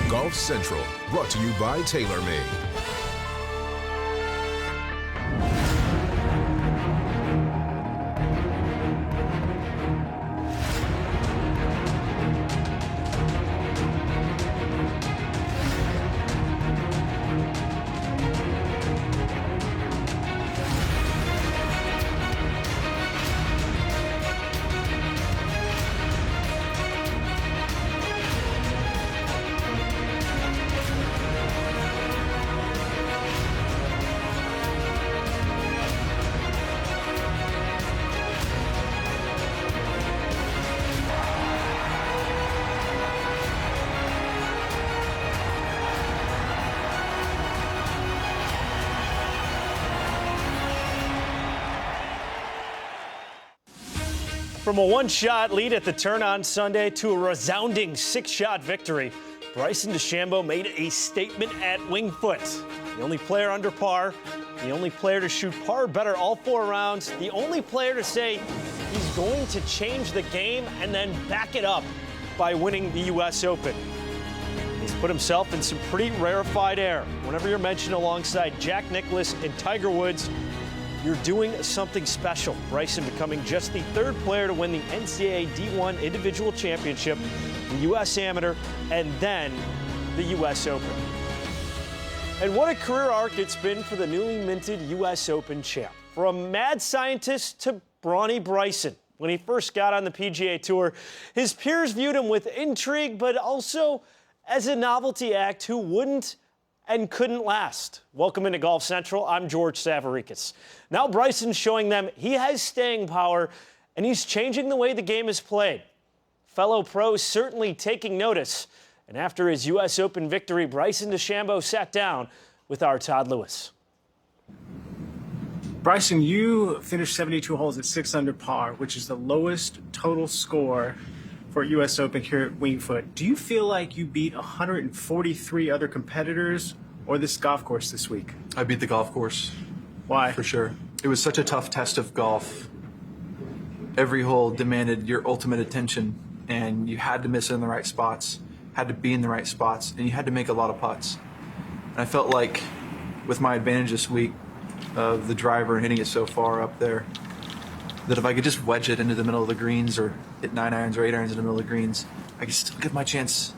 Golf Central, brought to you by TaylorMade. From a one-shot lead at the turn on Sunday to a resounding six-shot victory, Bryson DeChambeau made a statement at Winged Foot. The only player under par, the only player to shoot par or better all 4 rounds, the only player to say he's going to change the game and then back it up by winning the U.S. Open. He's put himself in some pretty rarefied air. Whenever you're mentioned alongside Jack Nicklaus and Tiger Woods, you're doing something special. Bryson becoming just the 3rd player to win the NCAA D1 Individual Championship, the U.S. Amateur, and then the U.S. Open. And what a career arc it's been for the newly minted U.S. Open champ. From mad scientist to brawny Bryson. When he first got on the PGA Tour, his peers viewed him with intrigue, but also as a novelty act who wouldn't and couldn't last. Welcome into Golf Central. I'm George Savarickas. Now Bryson's showing them he has staying power, and he's changing the way the game is played. Fellow pros certainly taking notice. And after his U.S. Open victory, Bryson DeChambeau sat down with our Todd Lewis. Bryson, you finished 72 holes at 6 under par, which is the lowest total score for U.S. Open here at Winged Foot. Do you feel like you beat 143 other competitors or this golf course this week? I beat the golf course. Why? For sure. It was such a tough test of golf. Every hole demanded your ultimate attention, and you had to miss it in the right spots, had to be in the right spots, and you had to make a lot of putts. And I felt like with my advantage this week of the driver and hitting it so far up there, that if I could just wedge it into the middle of the greens or hit 9 irons or 8 irons in the middle of the greens, I could still get my chance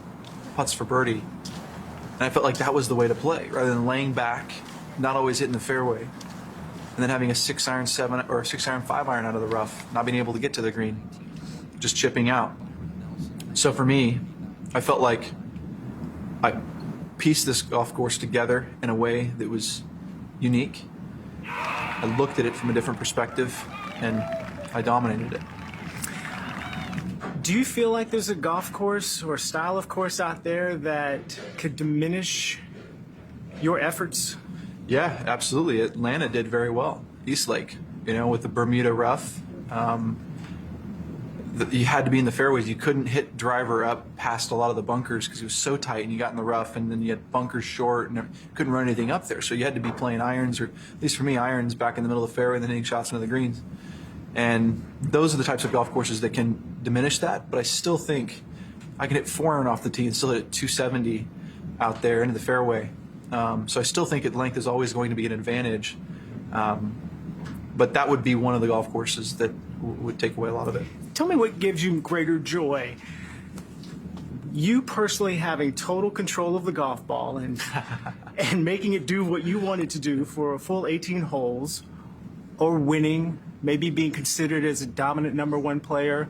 putts for birdie. And I felt like that was the way to play, rather than laying back, not always hitting the fairway, and then having a 6 iron 7 or 6 iron 5 iron out of the rough, not being able to get to the green, just chipping out. So for me, I felt like I pieced this golf course together in a way that was unique. I looked at it from a different perspective, and I dominated it. Do you feel like there's a golf course or a style of course out there that could diminish your efforts? Yeah, absolutely. Atlanta did very well. Eastlake, with the Bermuda rough. You had to be in the fairways. You couldn't hit driver up past a lot of the bunkers because it was so tight, and you got in the rough, and then you had bunkers short, and couldn't run anything up there. So you had to be playing irons, or at least for me, irons back in the middle of the fairway and then hitting shots into the greens. And those are the types of golf courses that can diminish that, but I still think I can hit 4 iron off the tee and still hit 270 out there into the fairway. So I still think at length is always going to be an advantage. But that would be one of the golf courses that would take away a lot of it. Tell me what gives you greater joy. You personally having total control of the golf ball and making it do what you want it to do for a full 18 holes, or winning, maybe being considered as a dominant #1 player.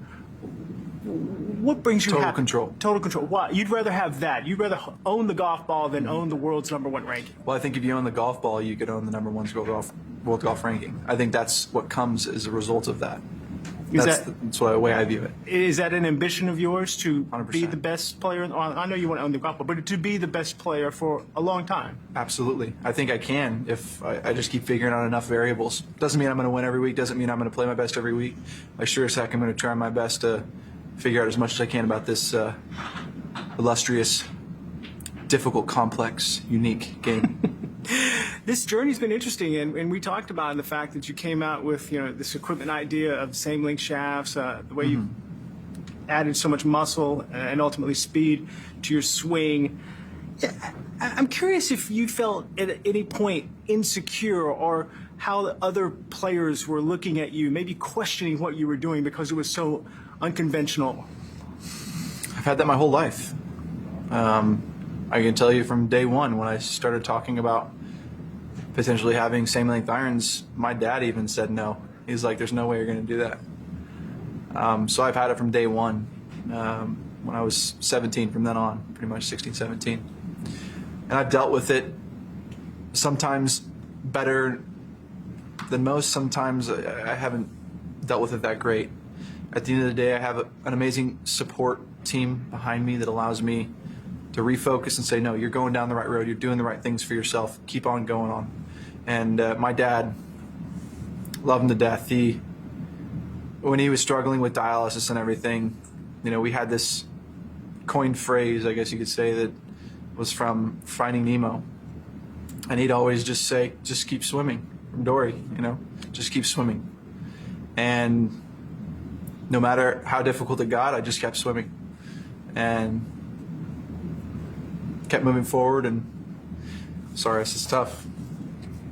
What brings you total control? Total control. Why? You'd rather have that. You'd rather own the golf ball than own the world's #1 ranking. Well, I think if you own the golf ball, you could own the #1 world golf ranking. I think that's what comes as a result of that. That's the way I view it. Is that an ambition of yours to 100%. be the best player? I know you want to own the golf ball, but to be the best player for a long time. Absolutely. I think I can if I just keep figuring out enough variables. Doesn't mean I'm going to win every week. Doesn't mean I'm going to play my best every week. I sure as heck I'm going to try my best to figure out as much as I can about this illustrious, difficult, complex, unique game. This journey's been interesting, and we talked about the fact that you came out with this equipment idea of same length shafts, the way you added so much muscle and ultimately speed to your swing. I'm curious if you felt at any point insecure or how the other players were looking at you, maybe questioning what you were doing because it was so unconventional. I've had that my whole life. I can tell you from day one when I started talking about potentially having same-length irons, my dad even said no. He's like, there's no way you're going to do that. So I've had it from day one. When I was 17, from then on, pretty much 16, 17. And I've dealt with it sometimes better than most. Sometimes I haven't dealt with it that great. At the end of the day, I have an amazing support team behind me that allows me to refocus and say, no, you're going down the right road. You're doing the right things for yourself. Keep on going on. And my dad, love him to death. When he was struggling with dialysis and everything, you know, we had this coined phrase, I guess you could say, that was from Finding Nemo. And he'd always just say, just keep swimming. From Dory, you know, just keep swimming. And no matter how difficult it got, I just kept swimming and kept moving forward. And sorry, this is tough.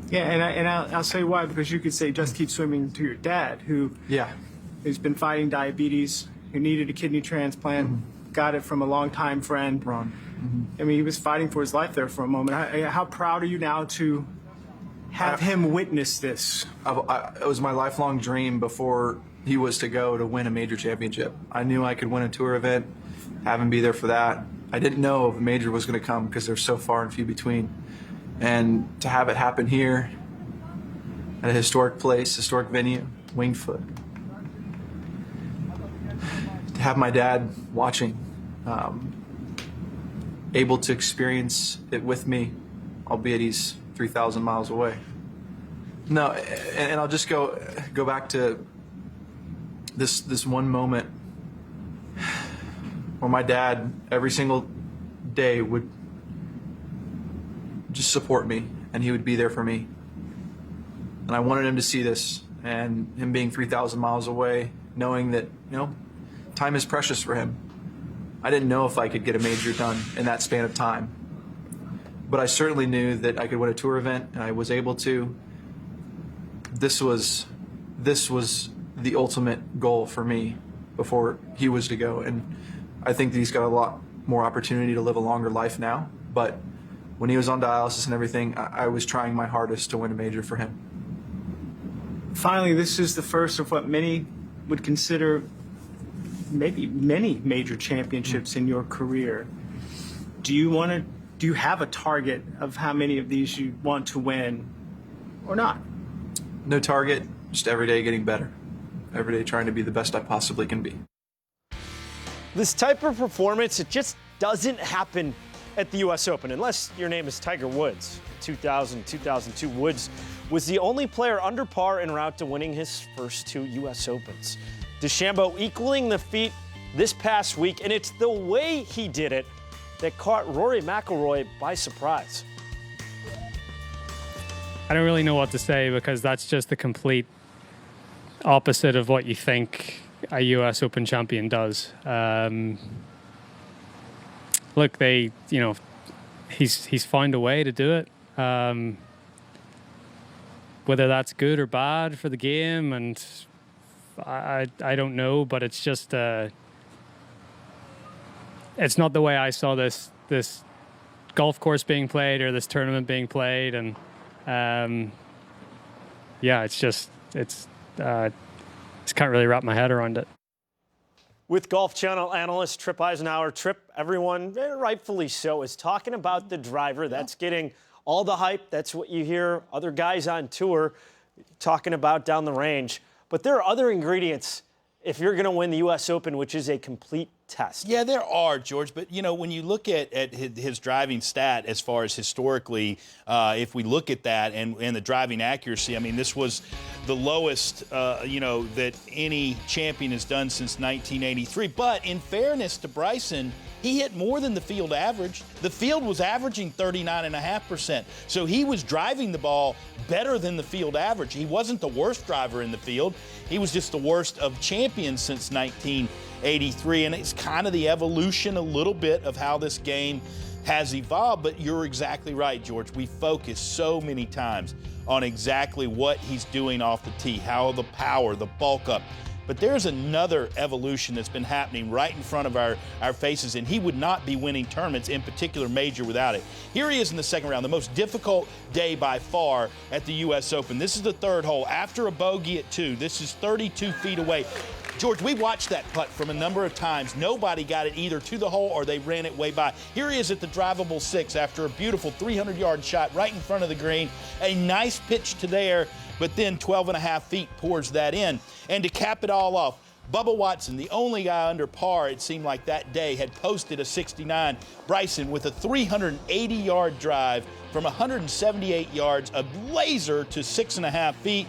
Yeah, and I'll say why, because you could say just keep swimming to your dad, who's been fighting diabetes, who needed a kidney transplant, got it from a longtime friend. Ron. I mean, he was fighting for his life there for a moment. How proud are you now to have him witness this? It was my lifelong dream before he was to go to win a major championship. I knew I could win a tour event, have him be there for that. I didn't know if a major was going to come because they're so far and few between. And to have it happen here at a historic place, historic venue, Winged Foot. To have my dad watching, able to experience it with me, albeit he's 3,000 miles away. No, and I'll just go back to this one moment where my dad every single day would just support me, and he would be there for me. And I wanted him to see this, and him being 3,000 miles away, knowing that, you know, time is precious for him. I didn't know if I could get a major done in that span of time, but I certainly knew that I could win a tour event, and I was able to. This was the ultimate goal for me before he was to go, and I think that he's got a lot more opportunity to live a longer life now, but when he was on dialysis and everything, I was trying my hardest to win a major for him. Finally, this is the first of what many would consider maybe many major championships in your career. Do you have a target of how many of these you want to win or not? No target, just every day getting better. Every day trying to be the best I possibly can be. This type of performance, it just doesn't happen at the U.S. Open, unless your name is Tiger Woods. 2000-2002, Woods was the only player under par en route to winning his first two U.S. Opens. DeChambeau equaling the feat this past week, and it's the way he did it that caught Rory McIlroy by surprise. I don't really know what to say because that's just the complete opposite of what you think a U.S. Open champion does. Look, he's found a way to do it. Whether that's good or bad for the game, and I don't know, but it's just it's not the way I saw this golf course being played or this tournament being played, and it's can't really wrap my head around it. With Golf Channel analyst Tripp Eisenhower, Tripp, everyone, rightfully so, is talking about the driver. That's getting all the hype. That's what you hear other guys on tour talking about down the range. But there are other ingredients if you're going to win the U.S. Open, which is a complete test. Yeah, there are, George. But, you know, when you look at his driving stat as far as historically, if we look at that and the driving accuracy, I mean, this was the lowest, that any champion has done since 1983. But in fairness to Bryson, he hit more than the field average. The field was averaging 39.5%. So he was driving the ball better than the field average. He wasn't the worst driver in the field. He was just the worst of champions since 1983. And it's kind of the evolution a little bit of how this game has evolved. But you're exactly right, George. We focus so many times on exactly what he's doing off the tee, how the power, the bulk up. But there's another evolution that's been happening right in front of our faces, and he would not be winning tournaments, in particular major, without it. Here he is in the second round, the most difficult day by far at the U.S. Open. This is the third hole. After a bogey at 2, this is 32 feet away. George, we watched that putt from a number of times. Nobody got it either to the hole or they ran it way by. Here he is at the drivable 6 after a beautiful 300-yard shot right in front of the green. A nice pitch to there, but then 12.5 feet pours that in. And to cap it all off, Bubba Watson, the only guy under par, it seemed like that day, had posted a 69. Bryson with a 380-yard drive from 178 yards, a laser to 6.5 feet.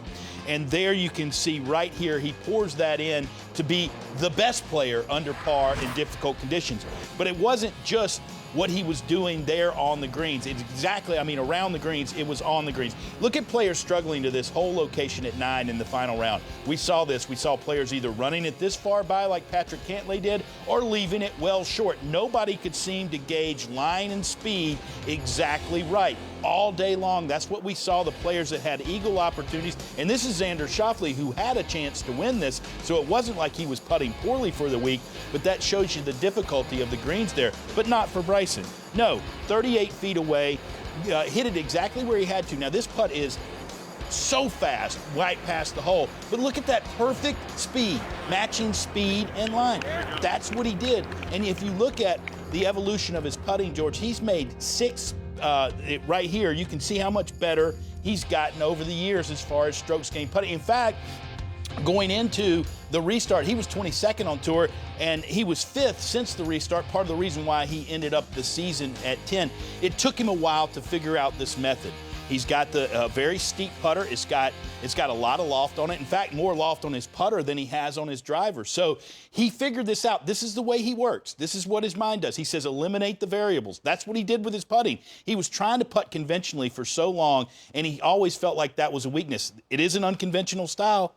And there you can see right here, he pours that in to be the best player under par in difficult conditions. But it wasn't just what he was doing there on the greens. It's exactly, around the greens, it was on the greens. Look at players struggling to this whole location at 9 in the final round. We saw this. We saw players either running it this far by like Patrick Cantlay did or leaving it well short. Nobody could seem to gauge line and speed exactly right all day long. That's what we saw, the players that had eagle opportunities. And this is Xander Schauffele, who had a chance to win this, so it wasn't like he was putting poorly for the week, but that shows you the difficulty of the greens there. But not for Bryson. No, 38 feet away, hit it exactly where he had to. Now, this putt is so fast, right past the hole. But look at that perfect speed, matching speed and line. That's what he did. And if you look at the evolution of his putting, George, he's made 6 right here. You can see how much better he's gotten over the years as far as strokes gained putting. In fact, going into the restart, he was 22nd on tour, and he was 5th since the restart, part of the reason why he ended up the season at 10. It took him a while to figure out this method. He's got the very steep putter. It's got a lot of loft on it. In fact, more loft on his putter than he has on his driver. So he figured this out. This is the way he works. This is what his mind does. He says eliminate the variables. That's what he did with his putting. He was trying to putt conventionally for so long, and he always felt like that was a weakness. It is an unconventional style,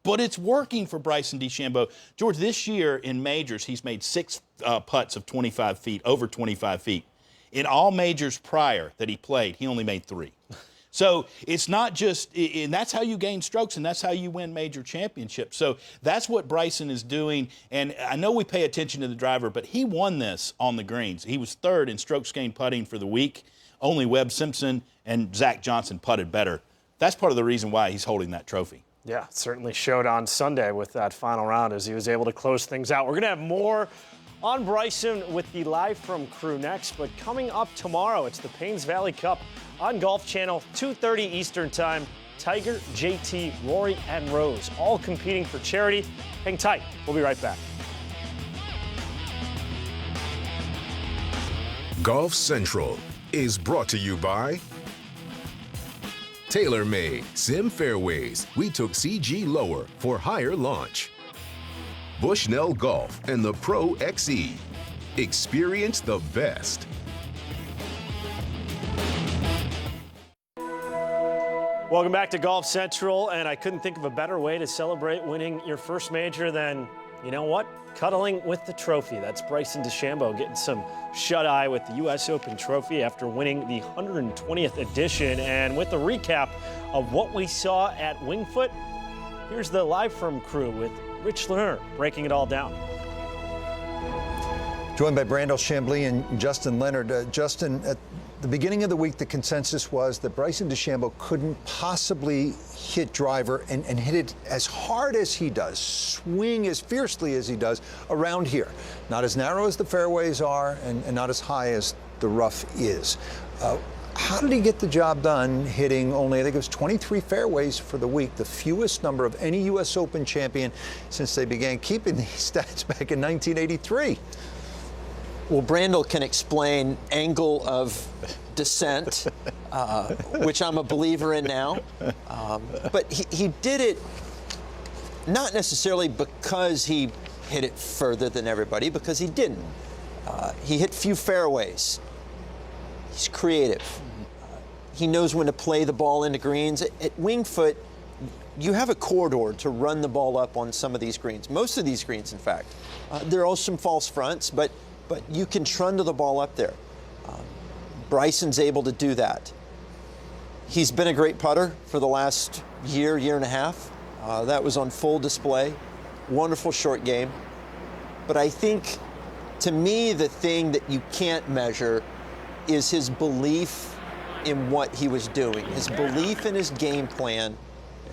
but it's working for Bryson DeChambeau. George, this year in majors, he's made 6 putts of 25 feet, over 25 feet. In all majors prior that he played, he only made 3. So it's not just, and that's how you gain strokes, and that's how you win major championships. So that's what Bryson is doing. And I know we pay attention to the driver, but he won this on the greens. He was 3rd in strokes gained putting for the week. Only Webb Simpson and Zach Johnson putted better. That's part of the reason why he's holding that trophy. Yeah, it certainly showed on Sunday with that final round as he was able to close things out. We're going to have more on Bryson with the Live From Crew next, but coming up tomorrow, it's the Paynes Valley Cup on Golf Channel, 2:30 Eastern Time. Tiger, JT, Rory, and Rose all competing for charity. Hang tight. We'll be right back. Golf Central is brought to you by TaylorMade Sim Fairways. We took CG lower for higher launch. Bushnell Golf and the Pro XE. Experience the best. Welcome back to Golf Central, and I couldn't think of a better way to celebrate winning your first major than, you know what, cuddling with the trophy. That's Bryson DeChambeau getting some shut-eye with the U.S. Open trophy after winning the 120th edition. And with the recap of what we saw at Winged Foot, here's the Live From Crew with Rich Lerner breaking it all down. Joined by Brandel Chambly and Justin Leonard. Justin, at the beginning of the week, the consensus was that Bryson DeChambeau couldn't possibly hit driver and hit it as hard as he does, swing as fiercely as he does around here. Not as narrow as the fairways are and not as high as the rough is. How did he get the job done hitting only, I think it was 23 fairways for the week, the fewest number of any U.S. Open champion since they began keeping these stats back in 1983? Well, Brandel can explain angle of descent, which I'm a believer in now. But he did it not necessarily because he hit it further than everybody, because he didn't. He hit few fairways. He's creative. He knows when to play the ball into greens. At Winged Foot, you have a corridor to run the ball up on some of these greens. Most of these greens, in fact. There are some false fronts, but you can trundle the ball up there. Bryson's able to do that. He's been a great putter for the last year and a half. That was on full display. Wonderful short game. But I think, to me, the thing that you can't measure is his belief in what he was doing, his belief in his game plan.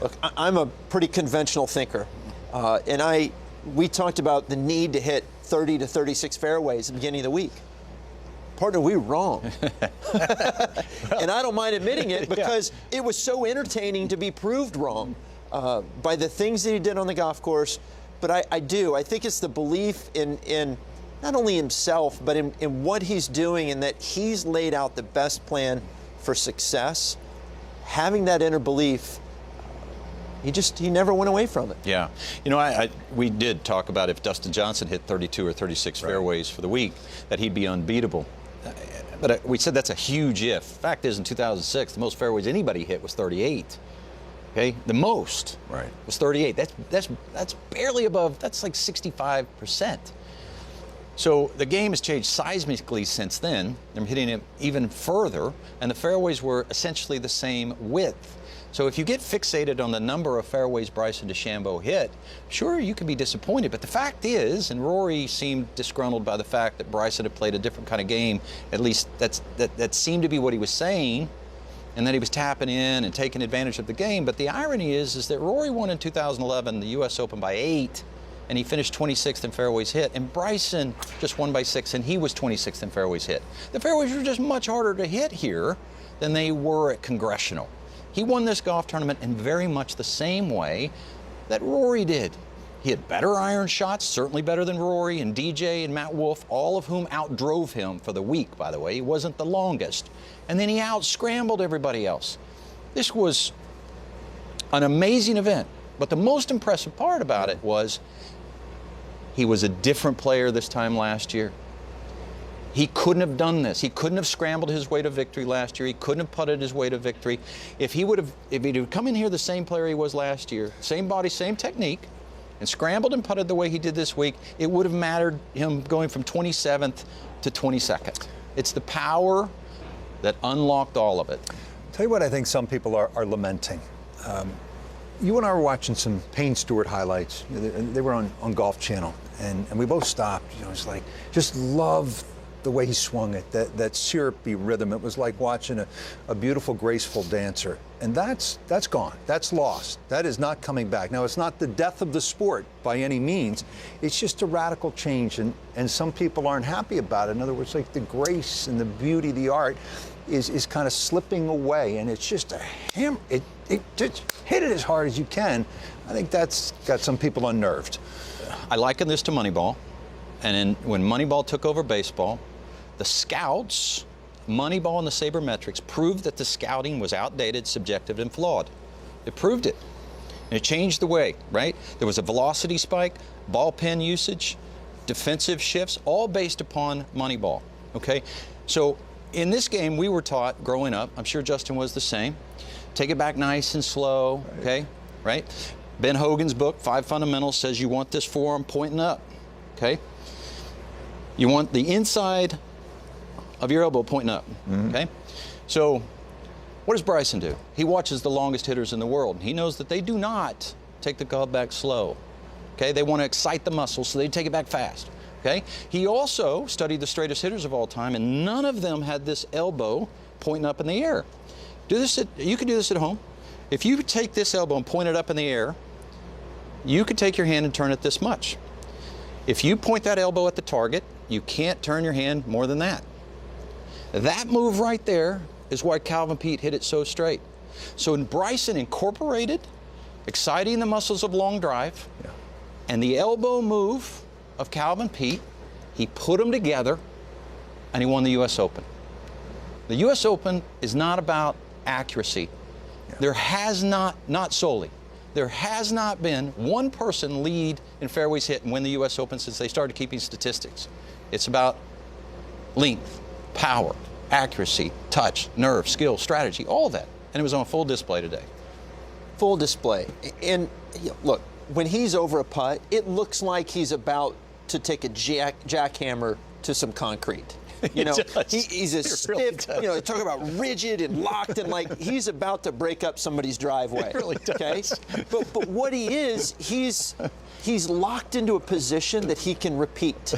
Look, I'm a pretty conventional thinker, and we talked about the need to hit 30 to 36 fairways at the beginning of the week. Partner, we were wrong. And I don't mind admitting it because it was so entertaining to be proved wrong by the things that he did on the golf course. But I think it's the belief in not only himself, but in what he's doing, and that he's laid out the best plan for success. Having that inner belief, he never went away from it. Yeah. You know, we did talk about if Dustin Johnson hit 32 or 36 fairways for the week, that he'd be unbeatable. But we said that's a huge if. Fact is, in 2006, the most fairways anybody hit was 38. Okay, the most was 38. That's barely above. That's like 65%. So the game has changed seismically since then. They're hitting it even further, and the fairways were essentially the same width. So if you get fixated on the number of fairways Bryson DeChambeau hit, sure, you can be disappointed. But the fact is, and Rory seemed disgruntled by the fact that Bryson had played a different kind of game, at least that seemed to be what he was saying, and that he was tapping in and taking advantage of the game. But the irony is that Rory won in 2011 the U.S. Open by 8, and he finished 26th in fairways hit. And Bryson just won by 6, and he was 26th in fairways hit. The fairways were just much harder to hit here than they were at Congressional. He won this golf tournament in very much the same way that Rory did. He had better iron shots, certainly better than Rory and DJ and Matt Wolff, all of whom outdrove him for the week, by the way. He wasn't the longest. And then he out-scrambled everybody else. This was an amazing event. But the most impressive part about it was he was a different player this time last year. He couldn't have done this. He couldn't have scrambled his way to victory last year. He couldn't have putted his way to victory. If he'd have come in here the same player he was last year, same body, same technique, and scrambled and putted the way he did this week, it would have mattered him going from 27th to 22nd. It's the power that unlocked all of it. Tell you what I think some people are lamenting. You and I were watching some Payne Stewart highlights. They were on Golf Channel, and we both stopped. You know, it's like, just love the way he swung it, that syrupy rhythm. It was like watching a beautiful, graceful dancer. And that's gone. That's lost. That is not coming back. Now, it's not the death of the sport by any means. It's just a radical change, and some people aren't happy about it. In other words, like the grace and the beauty, the art is kind of slipping away, and it's just a hammer. Just hit it as hard as you can. I think that's got some people unnerved. I liken this to Moneyball. And when Moneyball took over baseball, the scouts, Moneyball and the sabermetrics, proved that the scouting was outdated, subjective, and flawed. It proved it. And it changed the way, right? There was a velocity spike, ball pin usage, defensive shifts, all based upon Moneyball, okay? So in this game, we were taught growing up, I'm sure Justin was the same, take it back nice and slow, okay, right? Ben Hogan's book, 5 Fundamentals, says you want this forearm pointing up, okay? You want the inside of your elbow pointing up, okay? So what does Bryson do? He watches the longest hitters in the world. He knows that they do not take the club back slow, okay? They want to excite the muscles, so they take it back fast, okay? He also studied the straightest hitters of all time, and none of them had this elbow pointing up in the air. You can do this at home. If you take this elbow and point it up in the air, you could take your hand and turn it this much. If you point that elbow at the target, you can't turn your hand more than that. That move right there is why Calvin Peete hit it so straight. So Bryson incorporated exciting the muscles of long drive and the elbow move of Calvin Peete. He put them together, and he won the U.S. Open. The U.S. Open is not about accuracy. There has not solely, there has not been one person lead in fairways hit and win the U.S. Open since they started keeping statistics. It's about length, power, accuracy, touch, nerve, skill, strategy, all of that. And it was on full display today. Full display. And look, when he's over a putt, it looks like he's about to take a jackhammer to some concrete. You know, does. he's a stiff, you know, talk about rigid and locked and like he's about to break up somebody's driveway. It really does. Okay? But what he is, he's locked into a position that he can repeat.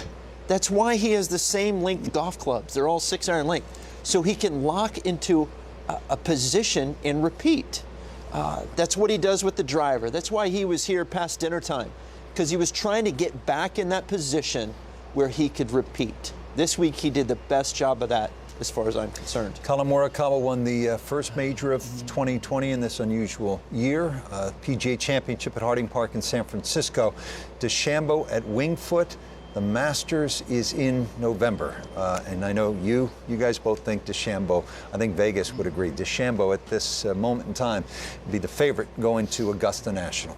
That's why he has the same length golf clubs. They're all 6-iron length. So he can lock into a position and repeat. That's what he does with the driver. That's why he was here past dinner time, because he was trying to get back in that position where he could repeat. This week he did the best job of that, as far as I'm concerned. Colin Morikawa won the first major of 2020 in this unusual year. PGA Championship at Harding Park in San Francisco. DeChambeau at Winged Foot. The Masters is in November, and I know you guys both think DeChambeau. I think Vegas would agree. DeChambeau at this moment in time would be the favorite going to Augusta National.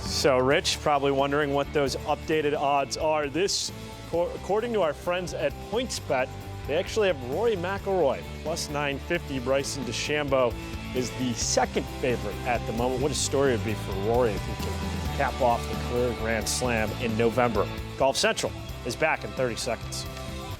So, Rich, probably wondering what those updated odds are. This, according to our friends at PointsBet, they actually have Rory McIlroy plus 950. Bryson DeChambeau is the second favorite at the moment. What a story it would be for Rory if he can cap off the career Grand Slam in November. Golf Central is back in 30 seconds.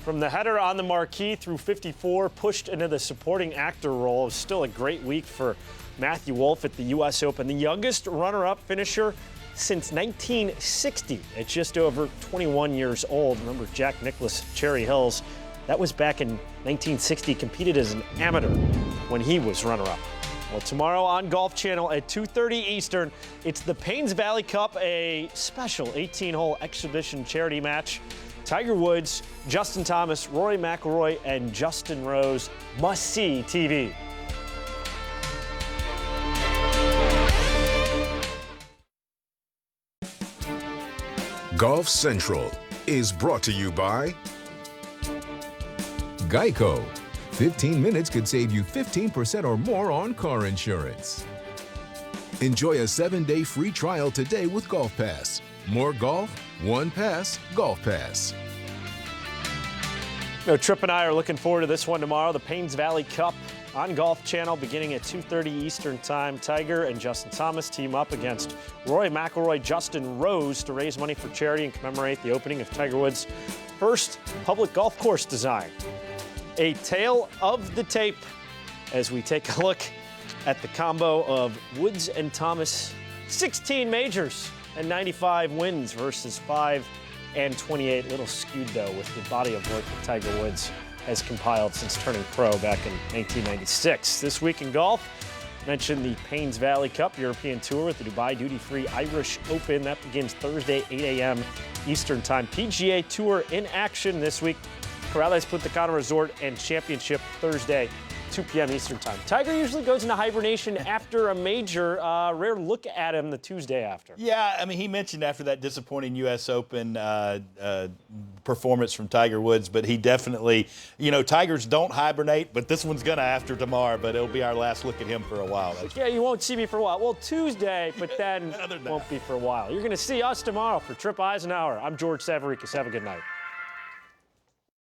From the header on the marquee through 54, pushed into the supporting actor role. It was still a great week for Matthew Wolff at the U.S. Open, the youngest runner-up finisher since 1960 at just over 21 years old. Remember Jack Nicklaus, Cherry Hills, that was back in 1960, competed as an amateur when he was runner-up. Well, tomorrow on Golf Channel at 2:30 Eastern, it's the Paynes Valley Cup, a special 18-hole exhibition charity match. Tiger Woods, Justin Thomas, Rory McIlroy, and Justin Rose. Must-see TV. Golf Central is brought to you by Geico. 15 minutes could save you 15% or more on car insurance. Enjoy a 7-day free trial today with Golf Pass. More golf, one pass, Golf Pass. Tripp and I are looking forward to this one tomorrow, the Paynes Valley Cup on Golf Channel beginning at 2:30 Eastern Time. Tiger and Justin Thomas team up against Rory McIlroy, Justin Rose to raise money for charity and commemorate the opening of Tiger Woods' first public golf course design. A tale of the tape as we take a look at the combo of Woods and Thomas. 16 majors and 95 wins versus 5 and 28. Little skewed, though, with the body of work that Tiger Woods has compiled since turning pro back in 1996. This week in golf, mentioned the Paynes Valley Cup European Tour with the Dubai duty-free Irish Open. That begins Thursday, 8 a.m. Eastern Time. PGA Tour in action this week. Corrales Punta Cana Resort and Championship Thursday, 2 p.m. Eastern Time. Tiger usually goes into hibernation after a major. Rare look at him the Tuesday after. Yeah, I mean, he mentioned after that disappointing U.S. Open performance from Tiger Woods, but he definitely, Tigers don't hibernate, but this one's going to after tomorrow, but it'll be our last look at him for a while. Yeah, you won't see me for a while. Well, Tuesday, but then won't be for a while. You're going to see us tomorrow for Tripp Eisenhower. I'm George Savaricas. Have a good night.